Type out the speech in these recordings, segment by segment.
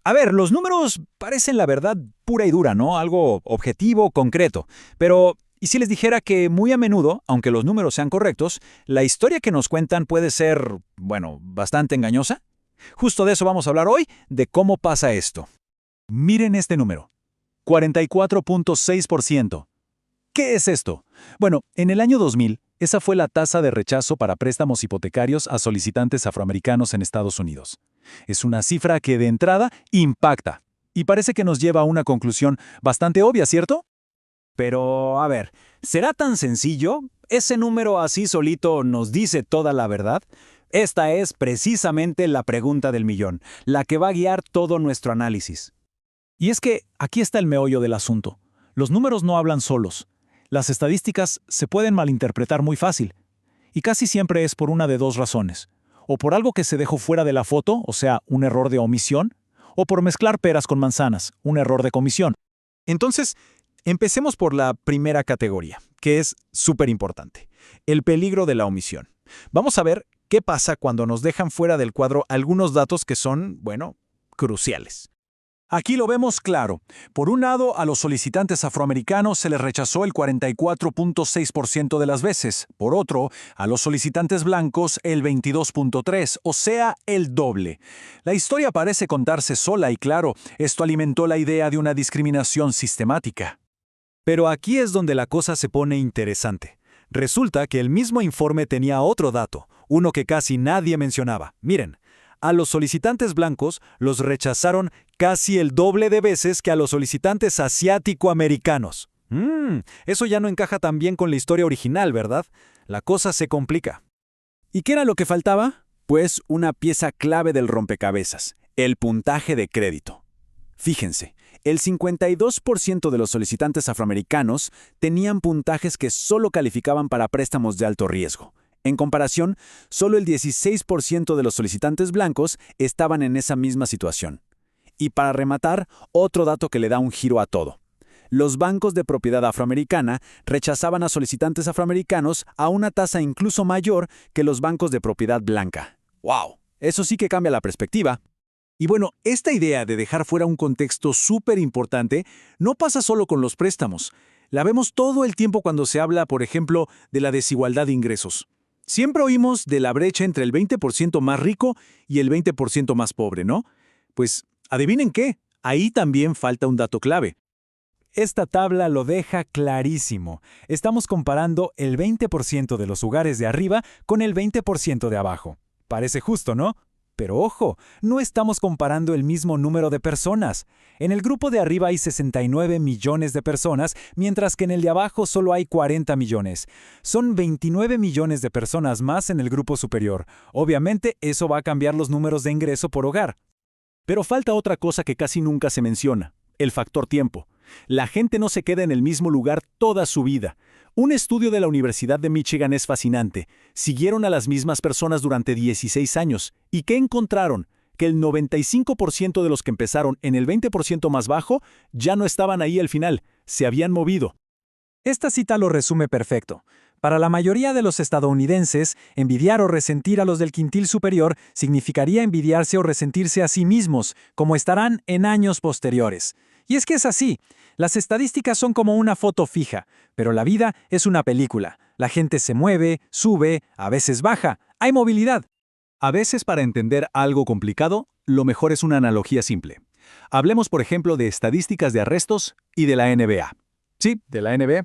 A ver, los números parecen la verdad pura y dura, ¿no? Algo objetivo, concreto. Pero, ¿y si les dijera que muy a menudo, aunque los números sean correctos, la historia que nos cuentan puede ser, bueno, bastante engañosa? Justo de eso vamos a hablar hoy, de cómo pasa esto. Miren este número, 44.6%. ¿Qué es esto? Bueno, en el año 2000, esa fue la tasa de rechazo para préstamos hipotecarios a solicitantes afroamericanos en Estados Unidos. Es una cifra que de entrada impacta y parece que nos lleva a una conclusión bastante obvia, ¿cierto? Pero, a ver, ¿será tan sencillo? ¿Ese número así solito nos dice toda la verdad? Esta es precisamente la pregunta del millón, la que va a guiar todo nuestro análisis. Y es que aquí está el meollo del asunto. Los números no hablan solos. Las estadísticas se pueden malinterpretar muy fácil. Y casi siempre es por una de dos razones. O por algo que se dejó fuera de la foto, o sea, un error de omisión, o por mezclar peras con manzanas, un error de comisión. Entonces, empecemos por la primera categoría, que es súper importante, el peligro de la omisión. Vamos a ver qué pasa cuando nos dejan fuera del cuadro algunos datos que son, bueno, cruciales. Aquí lo vemos claro. Por un lado, a los solicitantes afroamericanos se les rechazó el 44.6% de las veces. Por otro, a los solicitantes blancos el 22.3%, o sea, el doble. La historia parece contarse sola y claro, esto alimentó la idea de una discriminación sistemática. Pero aquí es donde la cosa se pone interesante. Resulta que el mismo informe tenía otro dato, uno que casi nadie mencionaba. Miren, a los solicitantes blancos los rechazaron casi el doble de veces que a los solicitantes asiático-americanos. Eso ya no encaja tan bien con la historia original, ¿verdad? La cosa se complica. ¿Y qué era lo que faltaba? Pues una pieza clave del rompecabezas, el puntaje de crédito. Fíjense, el 52% de los solicitantes afroamericanos tenían puntajes que solo calificaban para préstamos de alto riesgo. En comparación, solo el 16% de los solicitantes blancos estaban en esa misma situación. Y para rematar, otro dato que le da un giro a todo. Los bancos de propiedad afroamericana rechazaban a solicitantes afroamericanos a una tasa incluso mayor que los bancos de propiedad blanca. ¡Wow! Eso sí que cambia la perspectiva. Y bueno, esta idea de dejar fuera un contexto súper importante no pasa solo con los préstamos. La vemos todo el tiempo cuando se habla, por ejemplo, de la desigualdad de ingresos. Siempre oímos de la brecha entre el 20% más rico y el 20% más pobre, ¿no? Pues, adivinen qué, ahí también falta un dato clave. Esta tabla lo deja clarísimo. Estamos comparando el 20% de los hogares de arriba con el 20% de abajo. Parece justo, ¿no? Pero ojo, no estamos comparando el mismo número de personas. En el grupo de arriba hay 69 millones de personas, mientras que en el de abajo solo hay 40 millones. Son 29 millones de personas más en el grupo superior. Obviamente, eso va a cambiar los números de ingreso por hogar. Pero falta otra cosa que casi nunca se menciona, el factor tiempo. La gente no se queda en el mismo lugar toda su vida. Un estudio de la Universidad de Michigan es fascinante. Siguieron a las mismas personas durante 16 años. ¿Y qué encontraron? Que el 95% de los que empezaron en el 20% más bajo ya no estaban ahí al final, se habían movido. Esta cita lo resume perfecto. Para la mayoría de los estadounidenses, envidiar o resentir a los del quintil superior significaría envidiarse o resentirse a sí mismos, como estarán en años posteriores. Y es que es así. Las estadísticas son como una foto fija, pero la vida es una película. La gente se mueve, sube, a veces baja. Hay movilidad. A veces, para entender algo complicado, lo mejor es una analogía simple. Hablemos, por ejemplo, de estadísticas de arrestos y de la NBA. Sí, de la NBA.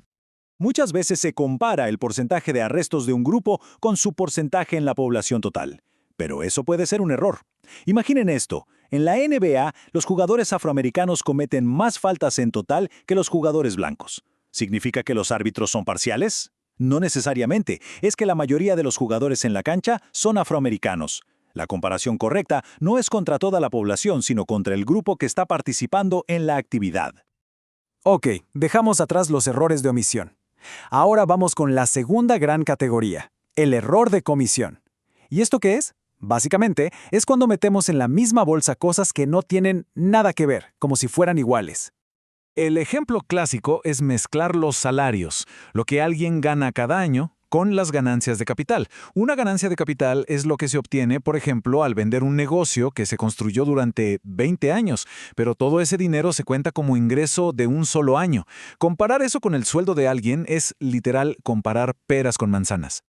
Muchas veces se compara el porcentaje de arrestos de un grupo con su porcentaje en la población total. Pero eso puede ser un error. Imaginen esto. En la NBA, los jugadores afroamericanos cometen más faltas en total que los jugadores blancos. ¿Significa que los árbitros son parciales? No necesariamente. Es que la mayoría de los jugadores en la cancha son afroamericanos. La comparación correcta no es contra toda la población, sino contra el grupo que está participando en la actividad. Ok, dejamos atrás los errores de omisión. Ahora vamos con la segunda gran categoría, el error de comisión. ¿Y esto qué es? Básicamente, es cuando metemos en la misma bolsa cosas que no tienen nada que ver, como si fueran iguales. El ejemplo clásico es mezclar los salarios, lo que alguien gana cada año, con las ganancias de capital. Una ganancia de capital es lo que se obtiene, por ejemplo, al vender un negocio que se construyó durante 20 años, pero todo ese dinero se cuenta como ingreso de un solo año. Comparar eso con el sueldo de alguien es literal comparar peras con manzanas.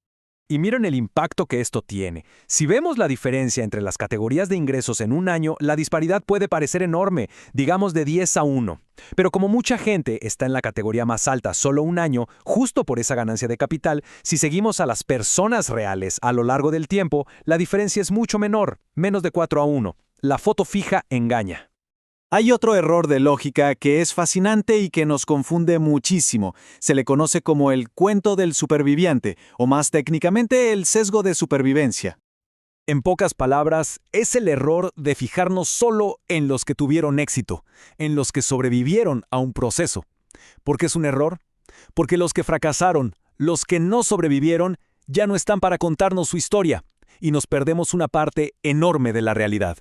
Y miren el impacto que esto tiene. Si vemos la diferencia entre las categorías de ingresos en un año, la disparidad puede parecer enorme, digamos de 10 a 1. Pero como mucha gente está en la categoría más alta solo un año, justo por esa ganancia de capital, si seguimos a las personas reales a lo largo del tiempo, la diferencia es mucho menor, menos de 4 a 1. La foto fija engaña. Hay otro error de lógica que es fascinante y que nos confunde muchísimo. Se le conoce como el cuento del superviviente, o más técnicamente el sesgo de supervivencia. En pocas palabras, es el error de fijarnos solo en los que tuvieron éxito, en los que sobrevivieron a un proceso. ¿Por qué es un error? Porque los que fracasaron, los que no sobrevivieron, ya no están para contarnos su historia, y nos perdemos una parte enorme de la realidad.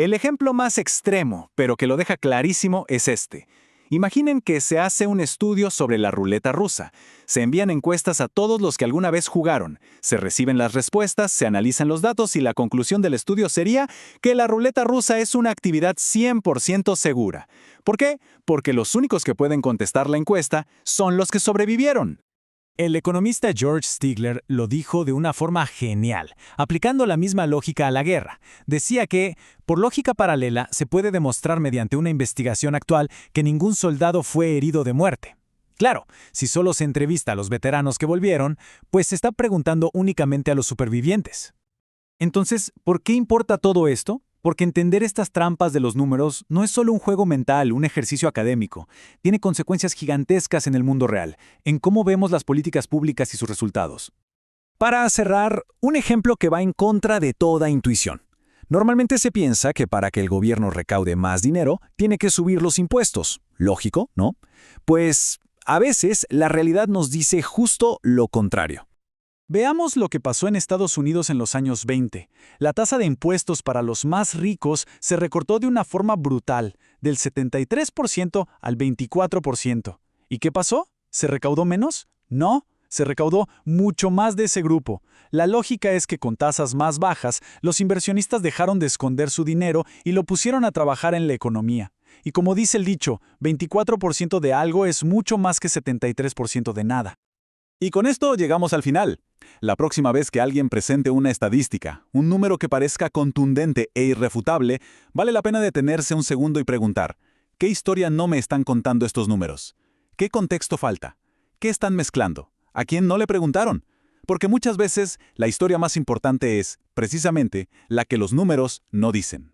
El ejemplo más extremo, pero que lo deja clarísimo, es este. Imaginen que se hace un estudio sobre la ruleta rusa. Se envían encuestas a todos los que alguna vez jugaron. Se reciben las respuestas, se analizan los datos y la conclusión del estudio sería que la ruleta rusa es una actividad 100% segura. ¿Por qué? Porque los únicos que pueden contestar la encuesta son los que sobrevivieron. El economista George Stigler lo dijo de una forma genial, aplicando la misma lógica a la guerra. Decía que, por lógica paralela, se puede demostrar mediante una investigación actual que ningún soldado fue herido de muerte. Claro, si solo se entrevista a los veteranos que volvieron, pues se está preguntando únicamente a los supervivientes. Entonces, ¿por qué importa todo esto? Porque entender estas trampas de los números no es solo un juego mental, un ejercicio académico. Tiene consecuencias gigantescas en el mundo real, en cómo vemos las políticas públicas y sus resultados. Para cerrar, un ejemplo que va en contra de toda intuición. Normalmente se piensa que para que el gobierno recaude más dinero, tiene que subir los impuestos. Lógico, ¿no? Pues a veces la realidad nos dice justo lo contrario. Veamos lo que pasó en Estados Unidos en los años 20. La tasa de impuestos para los más ricos se recortó de una forma brutal, del 73% al 24%. ¿Y qué pasó? ¿Se recaudó menos? No, se recaudó mucho más de ese grupo. La lógica es que con tasas más bajas, los inversionistas dejaron de esconder su dinero y lo pusieron a trabajar en la economía. Y como dice el dicho, 24% de algo es mucho más que 73% de nada. Y con esto llegamos al final. La próxima vez que alguien presente una estadística, un número que parezca contundente e irrefutable, vale la pena detenerse un segundo y preguntar, ¿qué historia no me están contando estos números? ¿Qué contexto falta? ¿Qué están mezclando? ¿A quién no le preguntaron? Porque muchas veces la historia más importante es, precisamente, la que los números no dicen.